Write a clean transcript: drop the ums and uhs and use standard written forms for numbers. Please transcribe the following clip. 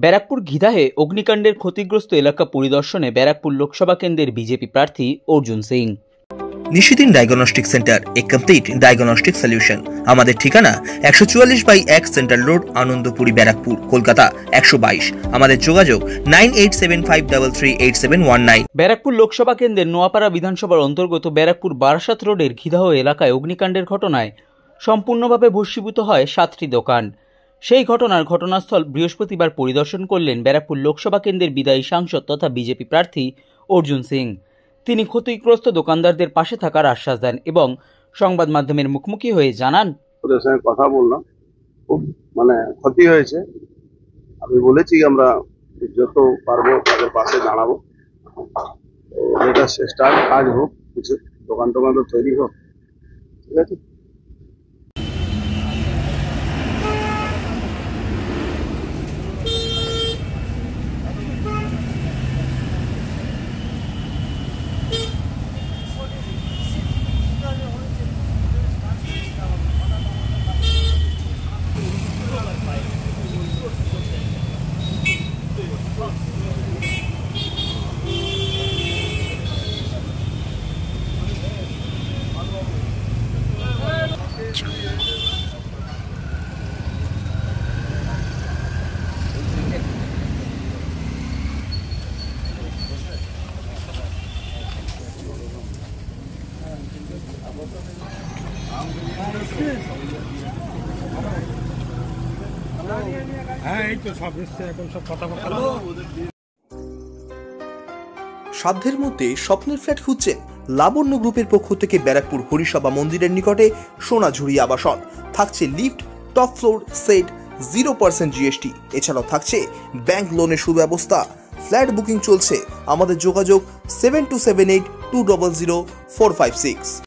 ব্যারাকপুর ঘিদাহে অগ্নিকাণ্ডের ক্ষতিগ্রস্ত এলাকা পরিদর্শনে ব্যারাকপুর লোকসভা কেন্দ্রের বিজেপি প্রার্থী অর্জুন সিং। নিশিদিন ডায়াগনস্টিক সেন্টার, এ কমপ্লিট ডায়াগনস্টিক সলিউশন। আমাদের ঠিকানা 144/1 সেন্ট্রাল রোড, আনন্দপুরি, ব্যারাকপুর, কলকাতা 122। আমাদের যোগাযোগ 9875338719। ব্যারাকপুর লোকসভা কেন্দ্রের নোয়াপাড়া বিধানসভার অন্তর্গত ব্যারাকপুর বারাসাত রোডের ঘিদাহ এলাকায় অগ্নিকাণ্ডের ঘটনায় সম্পূর্ণভাবে ভস্মীভূত হয় 7টি দোকান। সেই ঘটনার ঘটনাস্থল বৃহস্পতিবার পরিদর্শন করলেন ব্যারাকপুর লোকসভা কেন্দ্রের বিদায়ী সাংসদ তথা বিজেপি প্রার্থী অর্জুন সিং। তিনি ক্ষতিগ্রস্ত দোকানদারদের পাশে থাকার আশ্বাস দেন এবং সংবাদ মাধ্যমের মুখোমুখি হয়ে জানান, ওদের সঙ্গে কথা বললাম, খুব ক্ষতি হয়েছে। আমি বলেছি আমরা যত পারবো তাদের পাশে দাঁড়াবো। এটা স্টার্ট কাজ হোক, কিছু দোকান টোকান তো তৈরি হোক, ঠিক আছে। সাধ্যের মধ্যে স্বপ্নের ফ্ল্যাট খুঁজছেন? লাবণ্য গ্রুপের পক্ষ থেকে ব্যারাকপুর হরিসভা মন্দিরের নিকটে সোনাঝুরি আবাসন। থাকছে lift, top floor, set, 0% GST। এছাড়াও থাকছে ব্যাংক লোনের সুব্যবস্থা। ফ্ল্যাট বুকিং চলছে। আমাদের যোগাযোগ 7278200456।